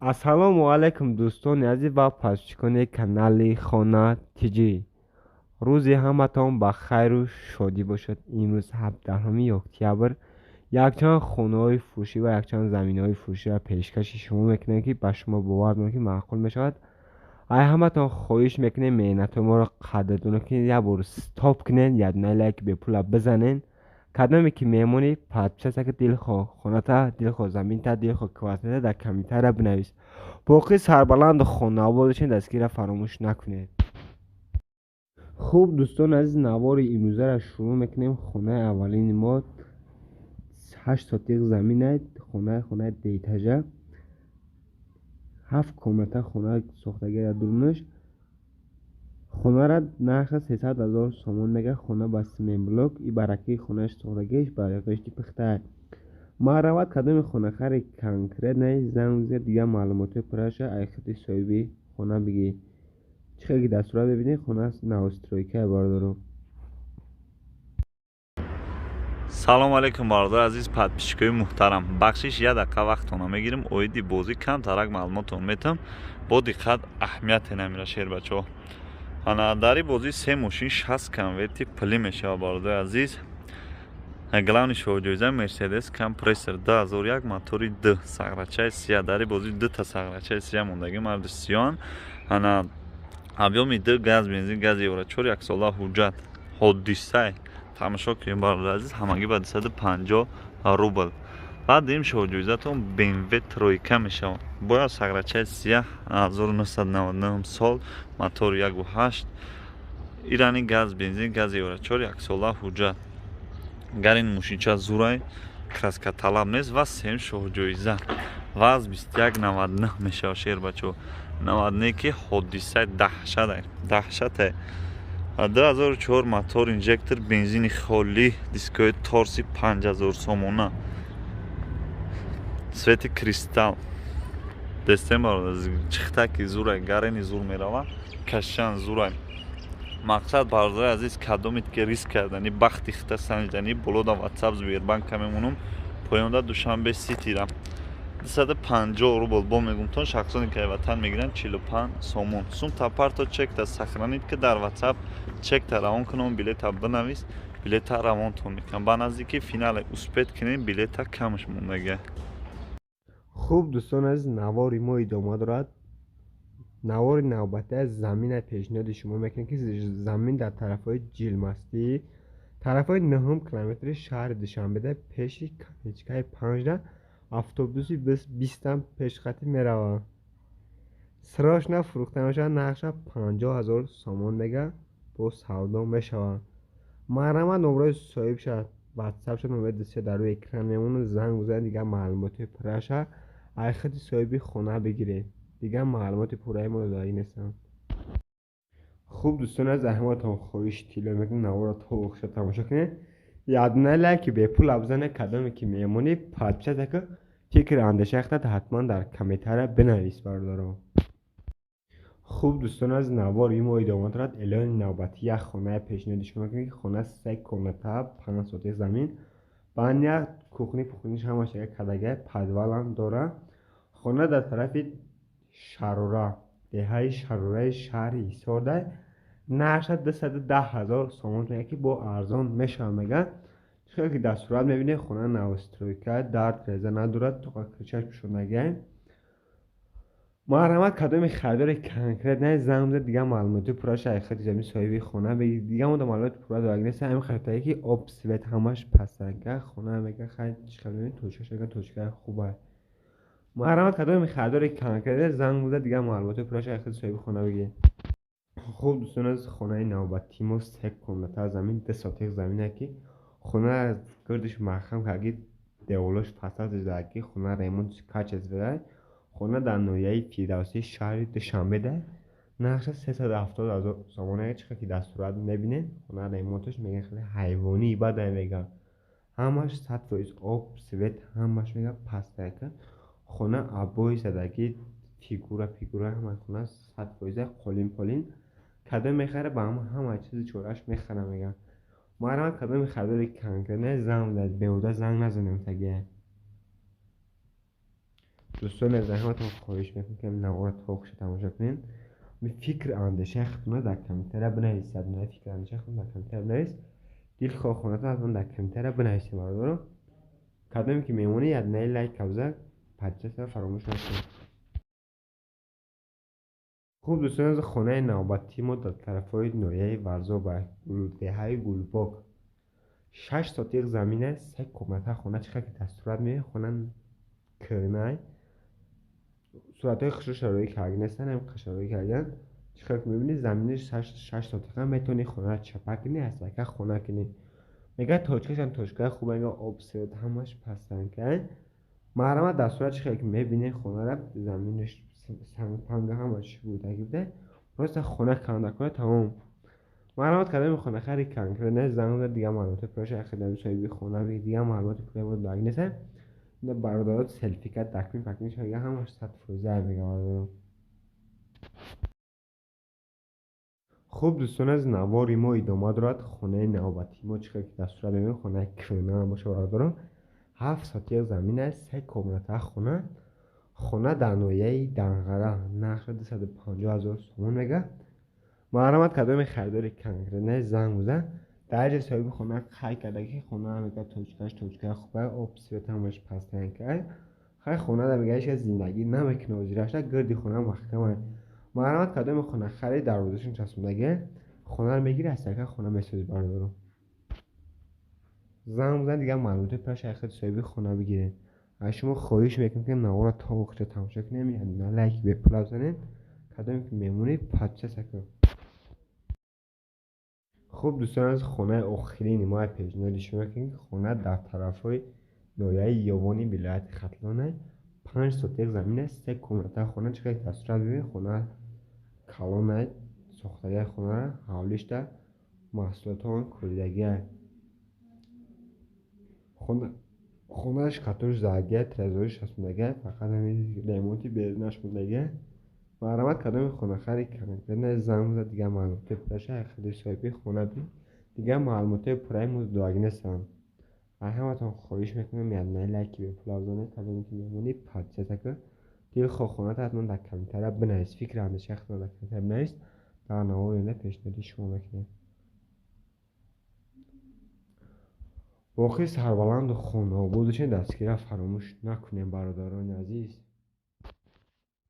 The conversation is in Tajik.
Assalomu alaykum do'stoni aziz va پشتیکان کانال خانه تیجی. روزی همتان با خیر و شادی باشد. امروز 17 اکتبر یکچند خانه های فروشی و یکچند زمین های فروشی را پیشکش شما میکنه که به شما باور میکنه که معقول میشود. ای همتان خواهش میکنه مهنت ما را قدردان کنید، یه بار استاپ کنید، یه دونه لایک به پول بزنین. کدامی که میمونی پادشاه که دل خو خانه تا دل خو زمین تا دل خو کواسته در کمیتر بنویس. باقی سربلند خانه آبادشین دستگیر فراموش نکنید. خوب دوستان عزیز، نوار امروزه را شروع میکنیم. خانه اولین ما 8 ساتیق زمین است. خانه دیتاژه 7 کامنته خانه ساختگی در درونش. خانه را نرخ 300,000 سومون میگه. خانه با سیمن بلوک ای برکی خانهش ساختگیش برای قشتی پخته. معلومات کدام خانه خری کنکریت نه زنگ زد دیگه معلومات پرشه ایختی صاحبی خانه بگی. چه دستورات ببینید. خانه است نوسترویکه باردارو. салому алейкум бародари азиз, подписчикои муҳтарам. бахшиш як дақиқа вақтона мегирем. оиди бозӣ камтарак маълумотон метам. бо диққат аҳамияте намира шербачаҳо. ана дари бозӣ се мошин 60 конверти пилӣ мешавад бародари азиз. главни шоҳоҷоиза мерседес компрессор 2001 мотори 2 сағрачаи сия. дари бозӣ 2 та сағрачаи сия мондаги марди сиён. ана объёми 2 газ бензин гази евро 4 яксола ҳуҷҷат ҳодисаи тамошо кунед бародари азиз. ҳамагӣ ба 250 рубл. баъд ин шоҳоҷоизатон бмв тройка мешавад. бо як сағрачаи сия 1999 сол мотори 1.8 ирани газ бензин гази евро 4 яксола ҳуҷҷат. гар ин мошинча зурай краска талаб нест ва сем шоҳоҷоиза ваз 2199 мешавад шербачаҳо. 99 ки ҳодисаи даҳшате 2004 мотор инжектор бензини холӣ дискои торси 5000 сомона цвети кристалл дестем чихтаки зурай гарени зур меравад кашан зурай. мақсад бародари азиз кадомит ки риск кардани бахти хита санҷидани болода ватсап сбербанка мемонам поёнда душанбе ситира 250 рубл бо мегумтон шахсоне ки ватан мегиранд 45 сомон. сумта парто чекта сахранид ки дар ватсап чекта равон кунам билета бинавис билета равонтон мекунам. ба наздики финале успет кинем билета камш мондага. خوب دوستان عزیز، نوار ما ادامه دارد. نوار نوبتی از زمین پیشنهاد شما میکنه که زمین در طرف های جیلمستی طرف های 9 کیلومتر شهر دوشنبه ده پیش کنیچکای 15 اتوبوسی 20 پیش خطی میروه. سراش نه فروخته میشه. نقشه 50,000 سومون میگه. با سودا میشوه. محرمه نمره صاحب شد واتساپ شد نمره دسته در روی اکران میمونه. زنگ بزنید دیگه معلومات پرشه ایختی صاحبی خونه بگیره. دیگه معلومات پورای ما داری نیستم. خوب دوستان از زحمت هم خواهش تیلا میکنم نوارا تا وقت تماشا کنید. یادونه لایک به پول بزنه. کدامی که میمونی پادشاه که فکر اندیشه اختت حتما در کمیتر بنویس بردارم. خوب دوستان از نوار ما ادامه دارد. اعلان نوبتی یک خانه پیشنهاد شما میکنم که خانه 3 کامنته 5 ساتیق زمین بعد یک کوخنی پخونیش همش یک کدگه پدوال هم داره. خانه در طرف شارورا دهه شارورای شهر ایسار ده. نقشه 210,000 سومون که با ارزان میشه میگن. چون که دستورات میبینه خانه نوسترویکه درد رزه ندارد تو کچش بشون نگه. محرمت کدام خریدار کنکریت نه زنگ زد دیگه معلوماتی پراش ایختی زمین صاحبی خانه بگی. دیگه ما معلومات پورا دارگ نیست. همین خریدایی که آب سویت همش پسنگه خانه میگه خیلی چیکار ببین توشکش اگه توشکه خوبه. محرمت کدام خریدار کنکریت زنگ زد دیگه معلومات پراش ایختی صاحبی خانه بگی. خوب دوستان از خانه نوبتی ما 3 کیلومتر زمین 2 ساتیق زمینه که خانه از گردش مخم که اگه دیولش فساد زدگی خانه ریموند کچ از بده. خانه در نویه فیردوسی شهر دوشنبه ده. نقشه 370,000 سومونه. چقدر که دستورات میبینه خانه ریموندش میگه خیلی حیوانی بده میگه. همش 100% آب سویت همش میگه پسته که خانه عبای زدگی فیگورا همه خانه 100% قلین کدام میخره با همه چیز چورش میخره میگه. ما کدام خریدار کنکریت نه زنگ زد. به اودا زنگ نزنیم تگه. دوستان از زحمتتون خواهش میکنم که نوار تاخش تماشا کنین. می فکر اندیشه خودتون در کامنتر بنویسید. نه فکر اندیشه خودتون در کامنتر بنویس. دل خواه خودتون در کامنتر بنویسید. برادرم قدمی که میمونی یاد نه لایک کوزه پادکست فراموش نکنید. خوب دوستان از خانه نوبتی ما در طرفای نویه ورزا با دههای گلباگ 6 ساتیق زمین است. 3 کمرته خانه چقدر که تصورت میه خانه کرنای صورت های خشو شرایی کردن هستن. هم خشوایی کردن چقدر که میبینی زمینش 6 ساتیق هم میتونی خانه چپک کنی هست که خانه کنی. میگه توچکش هم توچکه خوبه میگه آب سرد همش پستن که محرمت در صورت چقدر که میبینی خانه را زمینش سنگ پنگه همش بود اگه بوده راست خانه کنده کنه تمام. معلومات کردم خانه خری کن که نه زنگ دیگه معلومات پروژه اخیرا صاحبی خانه بی دیگه معلومات پروژه بود باقی نیست. نه برادرات سلفی کرد تکمیل پکنیش میگه همش 100% میگه برادرم. خوب دوستان از نواری ما ادامه دارد. خانه نوبتی ما چقدر که دستور ببین خانه کرنا باشه برادرم. 7 ساتیق زمین است. 3 کمرته خانه در نویه دنغره نقش 250,000 تومان میگه. معلومات کدام خریداری کنگرنه زنگ بزن در جای صاحب خونه خواهی کرده که خونه هم میگه توچکه خوبه آب سیرت همش پستن که خواهی خونه در میگه که زندگی نمیکنه و زیرش گردی خونه محکمه. معلومات کدام خونه خرید در روزشون چسبونده خونه رو میگیره هسته که خونه میسازی بردارم. زنگ بزن دیگه معلومات پرش اخیر صاحب خونه بگیره. از شما خواهش میکنم که نوارا تا وقت تماشا کنیم نه لایک به پلاس زنین کدام که میمونی پادکست کنیم. خوب دوستان از خانه آخرین ما پیشنهاد شما که خانه در طرفای ناحیه یوانی ولایت ختلان 5 ساتیق زمین است. 3 کمرته خانه چقدر تصورات ببین خانه کلان ساختگی خانه حولیش در محصولات آن کلیدگی خونهش کتوش زرگه ترزویش هستندگه فقط همین لیمونتی بیرونش بودگه. مرمت کدام خونه خری کنه نه زنگ بزن دیگه معلومات پرشه خیلی صاحبی خونه بی دیگه معلومات پرای موز داگی نیستن. همتون خواهش میکنم یاد نه لایکی به پلازونه کدام که میمونی پادکست که دیل خونه تا حتما در کامنتر بنویس. فکر اندیشه خودتون در کامنتر بنویس تا نوار پیشنهادی شما بکنم. باقی سربلند و خون آبادشون دستگیره فراموش نکنیم برادران عزیز.